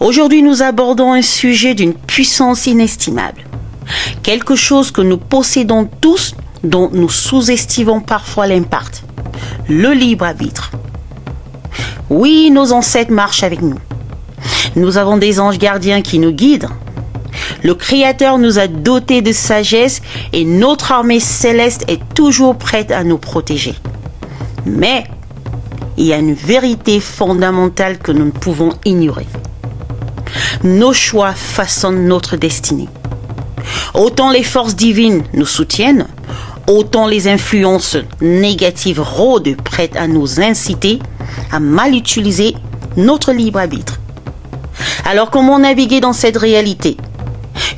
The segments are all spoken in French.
Aujourd'hui, nous abordons un sujet d'une puissance inestimable. Quelque chose que nous possédons tous, dont nous sous-estimons parfois l'impact. Le libre arbitre. Oui, nos ancêtres marchent avec nous. Nous avons des anges gardiens qui nous guident. Le Créateur nous a dotés de sagesse et notre armée céleste est toujours prête à nous protéger. Mais il y a une vérité fondamentale que nous ne pouvons ignorer. Nos choix façonnent notre destinée. Autant les forces divines nous soutiennent, autant les influences négatives rôdent prêtes à nous inciter à mal utiliser notre libre arbitre. Alors comment naviguer dans cette réalité ?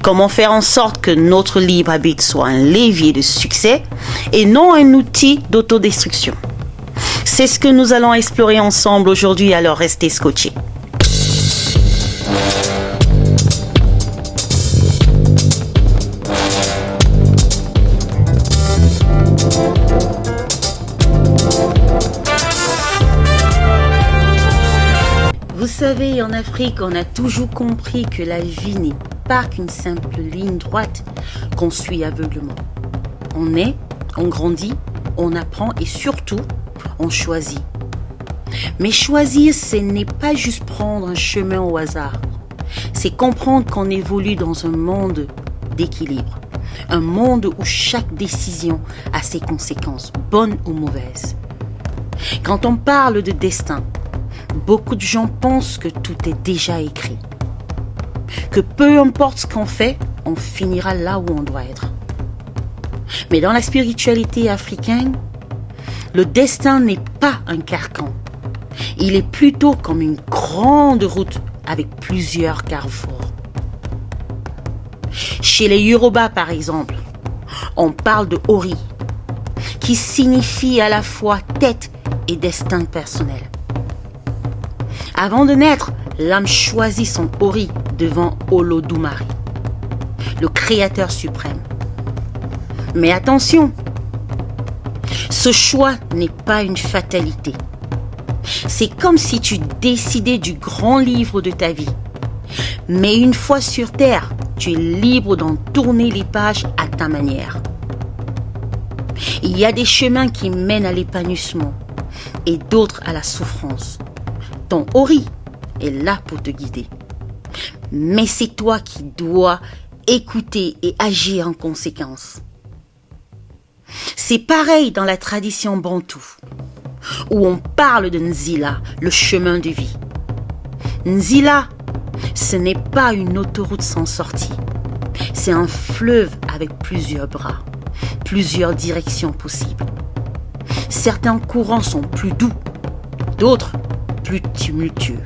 Comment faire en sorte que notre libre arbitre soit un levier de succès et non un outil d'autodestruction ? C'est ce que nous allons explorer ensemble aujourd'hui, alors restez scotchés. Vous savez, en Afrique, on a toujours compris que la vie n'est pas qu'une simple ligne droite qu'on suit aveuglement. On naît, on grandit, on apprend et surtout, on choisit. Mais choisir, ce n'est pas juste prendre un chemin au hasard. C'est comprendre qu'on évolue dans un monde d'équilibre. Un monde où chaque décision a ses conséquences, bonnes ou mauvaises. Quand on parle de destin, beaucoup de gens pensent que tout est déjà écrit. Que peu importe ce qu'on fait, on finira là où on doit être. Mais dans la spiritualité africaine, le destin n'est pas un carcan. Il est plutôt comme une grande route avec plusieurs carrefours. Chez les Yoruba, par exemple, on parle de Ori, qui signifie à la fois tête et destin personnel. Avant de naître, l'âme choisit son Ori devant Olodumare, le Créateur suprême. Mais attention, ce choix n'est pas une fatalité. C'est comme si tu décidais du grand livre de ta vie. Mais une fois sur terre, tu es libre d'en tourner les pages à ta manière. Il y a des chemins qui mènent à l'épanouissement et d'autres à la souffrance. Ton Ori est là pour te guider. Mais c'est toi qui dois écouter et agir en conséquence. C'est pareil dans la tradition bantoue, où on parle de Nzila, le chemin de vie. Nzila, ce n'est pas une autoroute sans sortie. C'est un fleuve avec plusieurs bras, plusieurs directions possibles. Certains courants sont plus doux, d'autres plus tumultueux.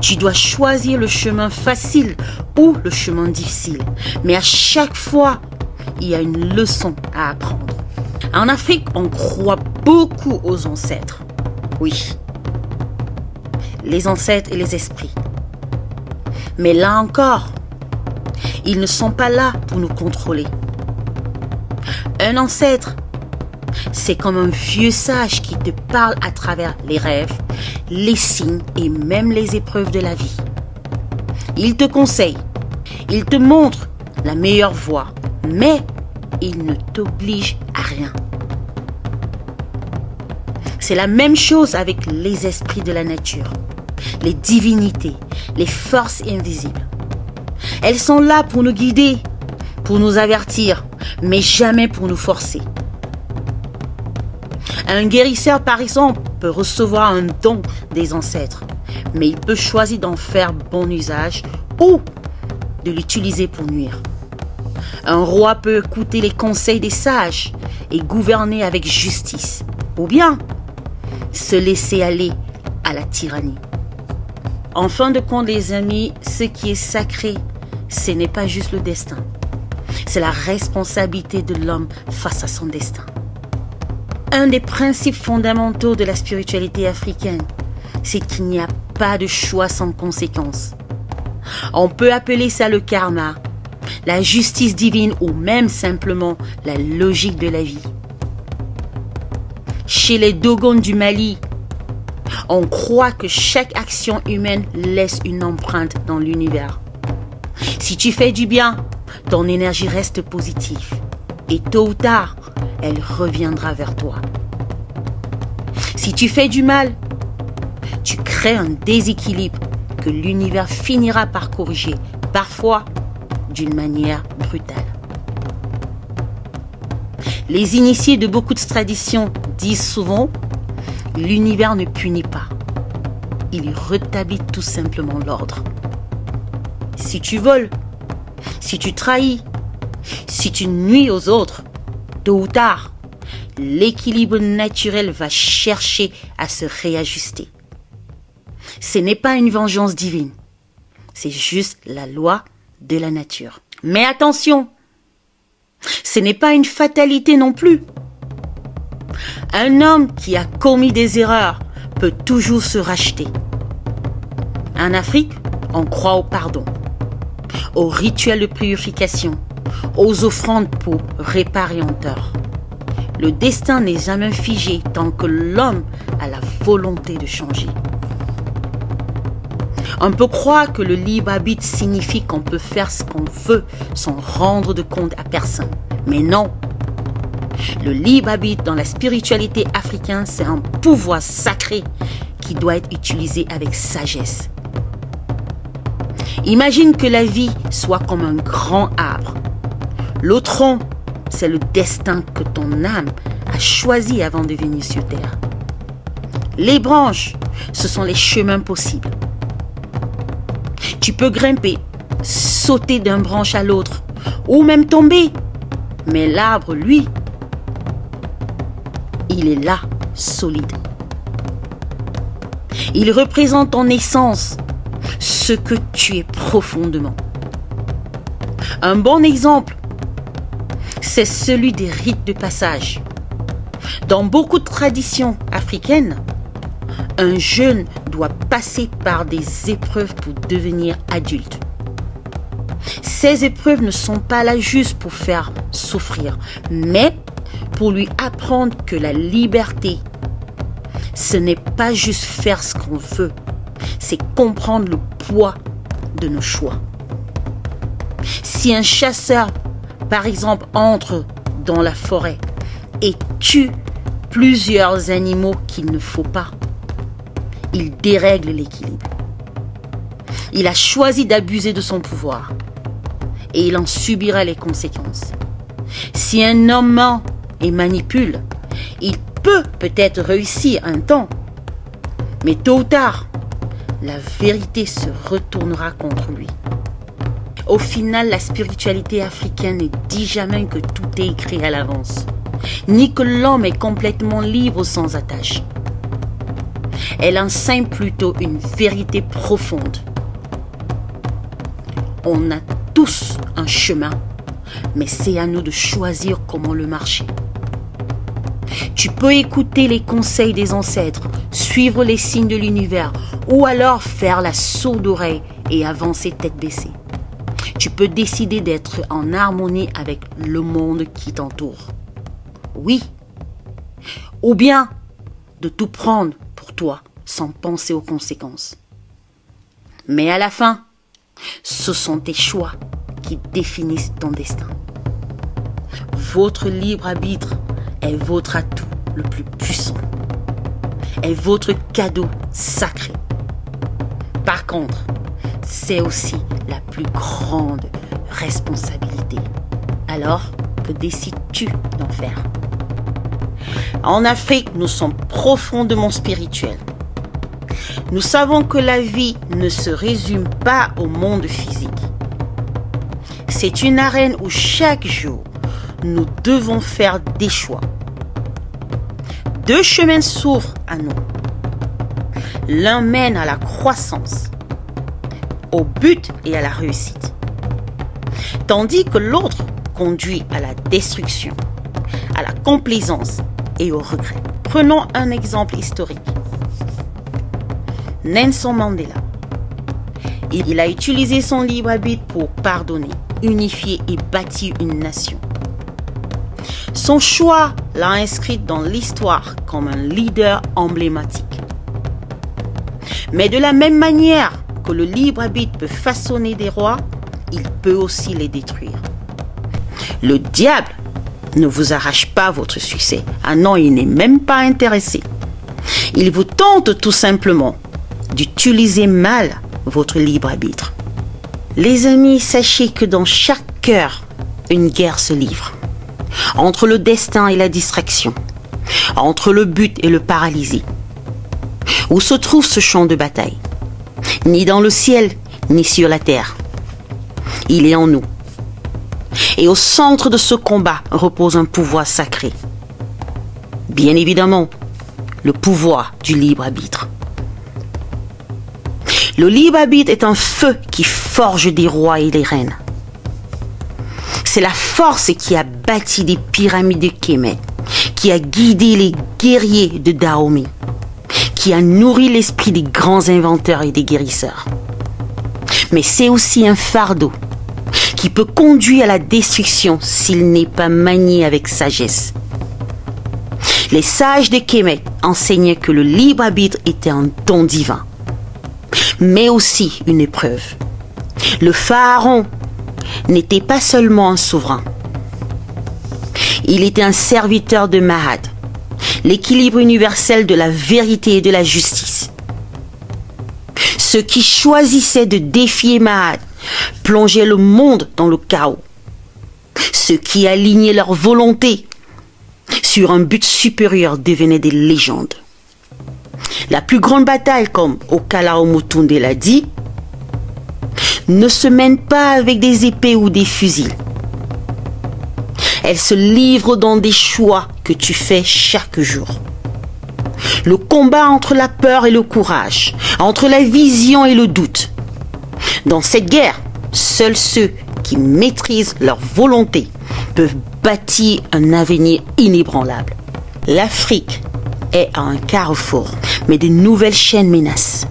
Tu dois choisir le chemin facile ou le chemin difficile, mais à chaque fois, il y a une leçon à apprendre. En Afrique, on croit beaucoup aux ancêtres. Oui, les ancêtres et les esprits. Mais là encore, ils ne sont pas là pour nous contrôler. Un ancêtre, c'est comme un vieux sage qui te parle à travers les rêves, les signes et même les épreuves de la vie. Il te conseille, il te montre la meilleure voie, mais il ne t'oblige à rien. C'est la même chose avec les esprits de la nature, les divinités, les forces invisibles. Elles sont là pour nous guider, pour nous avertir, mais jamais pour nous forcer. Un guérisseur, par exemple, peut recevoir un don des ancêtres, mais il peut choisir d'en faire bon usage ou de l'utiliser pour nuire. Un roi peut écouter les conseils des sages et gouverner avec justice, ou bien se laisser aller à la tyrannie. En fin de compte, les amis, ce qui est sacré, ce n'est pas juste le destin. C'est la responsabilité de l'homme face à son destin. Un des principes fondamentaux de la spiritualité africaine, c'est qu'il n'y a pas de choix sans conséquence. On peut appeler ça le karma, la justice divine ou même simplement la logique de la vie. Chez les Dogons du Mali, On croit que chaque action humaine laisse une empreinte dans l'univers. Si tu fais du bien, ton énergie reste positive. Et tôt ou tard, elle reviendra vers toi. Si tu fais du mal, tu crées un déséquilibre que l'univers finira par corriger, parfois d'une manière brutale. Les initiés de beaucoup de traditions disent souvent « l'univers ne punit pas, il rétablit tout simplement l'ordre ». Si tu voles, si tu trahis, si tu nuis aux autres, tôt ou tard, l'équilibre naturel va chercher à se réajuster. Ce n'est pas une vengeance divine, c'est juste la loi de la nature. Mais attention, ce n'est pas une fatalité non plus. Un homme qui a commis des erreurs peut toujours se racheter. En Afrique, on croit au pardon, aux rituels de purification, aux offrandes pour réparer un tort. Le destin n'est jamais figé tant que l'homme a la volonté de changer. On peut croire que le libre arbitre signifie qu'on peut faire ce qu'on veut sans rendre de compte à personne. Mais non. Le libre arbitre dans la spiritualité africaine, c'est un pouvoir sacré qui doit être utilisé avec sagesse. Imagine que la vie soit comme un grand arbre. Le tronc, c'est le destin que ton âme a choisi avant de venir sur terre. Les branches, ce sont les chemins possibles. Tu peux grimper, sauter d'une branche à l'autre, ou même tomber. Mais l'arbre, lui, il est là, solide. Il représente ton essence, ce que tu es profondément. Un bon exemple, c'est celui des rites de passage. Dans beaucoup de traditions africaines, un jeune doit passer par des épreuves pour devenir adulte. Ces épreuves ne sont pas là juste pour faire souffrir, mais pour lui apprendre que la liberté, ce n'est pas juste faire ce qu'on veut, c'est comprendre le poids de nos choix. Si un chasseur, par exemple, entre dans la forêt et tue plusieurs animaux qu'il ne faut pas, il dérègle l'équilibre. Il a choisi d'abuser de son pouvoir et il en subira les conséquences. Si un homme ment et manipule, il peut peut-être réussir un temps, mais tôt ou tard, la vérité se retournera contre lui. Au final, la spiritualité africaine ne dit jamais que tout est écrit à l'avance, ni que l'homme est complètement libre sans attache. Elle enseigne plutôt une vérité profonde. On a tous un chemin, mais c'est à nous de choisir comment le marcher. Tu peux écouter les conseils des ancêtres, suivre les signes de l'univers, ou alors faire la sourde oreille et avancer tête baissée. Tu peux décider d'être en harmonie avec le monde qui t'entoure. Oui. Ou bien de tout prendre pour toi sans penser aux conséquences. Mais à la fin, ce sont tes choix qui définissent ton destin. Votre libre arbitre est votre atout le plus puissant, est votre cadeau sacré. Par contre, c'est aussi la plus grande responsabilité. Alors, que décides-tu d'en faire? En Afrique, nous sommes profondément spirituels. Nous savons que la vie ne se résume pas au monde physique. C'est une arène où chaque jour, nous devons faire des choix. Deux chemins s'ouvrent à nous. L'un mène à la croissance, au but et à la réussite, tandis que l'autre conduit à la destruction, à la complaisance et au regret. Prenons un exemple historique. Nelson Mandela. Il a utilisé son libre arbitre pour pardonner, unifier et bâtir une nation. Son choix l'a inscrit dans l'histoire comme un leader emblématique. Mais de la même manière que le libre arbitre peut façonner des rois, il peut aussi les détruire. Le diable ne vous arrache pas votre succès. Ah non, il n'est même pas intéressé. Il vous tente tout simplement d'utiliser mal votre libre arbitre. Les amis, sachez que dans chaque cœur, une guerre se livre. Entre le destin et la distraction. Entre le but et le paralysé. Où se trouve ce champ de bataille? Ni dans le ciel, ni sur la terre. Il est en nous. Et au centre de ce combat repose un pouvoir sacré. Bien évidemment, le pouvoir du libre arbitre. Le libre arbitre est un feu qui forge des rois et des reines. C'est la force qui a bâti des pyramides de Kémet, qui a guidé les guerriers de Dahomey, qui a nourri l'esprit des grands inventeurs et des guérisseurs. Mais c'est aussi un fardeau qui peut conduire à la destruction s'il n'est pas manié avec sagesse. Les sages de Kémet enseignaient que le libre arbitre était un don divin, mais aussi une épreuve. Le pharaon n'était pas seulement un souverain. Il était un serviteur de Mahad, l'équilibre universel de la vérité et de la justice. Ceux qui choisissaient de défier Mahad plongeaient le monde dans le chaos. Ceux qui alignaient leur volonté sur un but supérieur devenaient des légendes. La plus grande bataille, comme Okala Omotunde l'a dit, ne se mène pas avec des épées ou des fusils. Elle se livre dans des choix que tu fais chaque jour. Le combat entre la peur et le courage, entre la vision et le doute. Dans cette guerre, seuls ceux qui maîtrisent leur volonté peuvent bâtir un avenir inébranlable. L'Afrique est à un carrefour, mais de nouvelles chaînes menacent.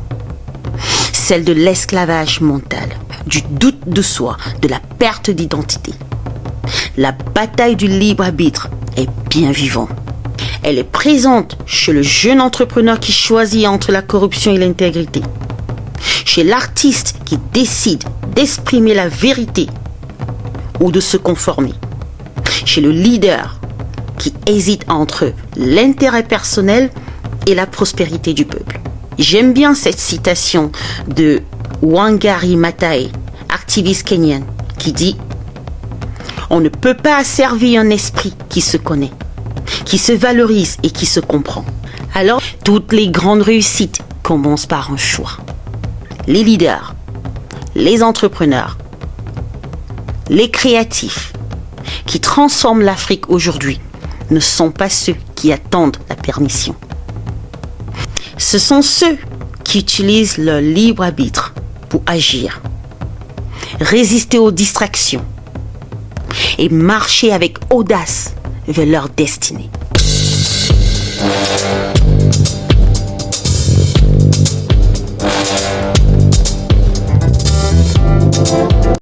Celle de l'esclavage mental, du doute de soi, de la perte d'identité. La bataille du libre arbitre est bien vivante. Elle est présente chez le jeune entrepreneur qui choisit entre la corruption et l'intégrité. Chez l'artiste qui décide d'exprimer la vérité ou de se conformer. Chez le leader qui hésite entre l'intérêt personnel et la prospérité du peuple. J'aime bien cette citation de Wangari Maathai, activiste kenyan, qui dit « On ne peut pas asservir un esprit qui se connaît, qui se valorise et qui se comprend. » Alors, toutes les grandes réussites commencent par un choix. Les leaders, les entrepreneurs, les créatifs qui transforment l'Afrique aujourd'hui ne sont pas ceux qui attendent la permission. Ce sont ceux qui utilisent leur libre arbitre pour agir, résister aux distractions et marcher avec audace vers leur destinée.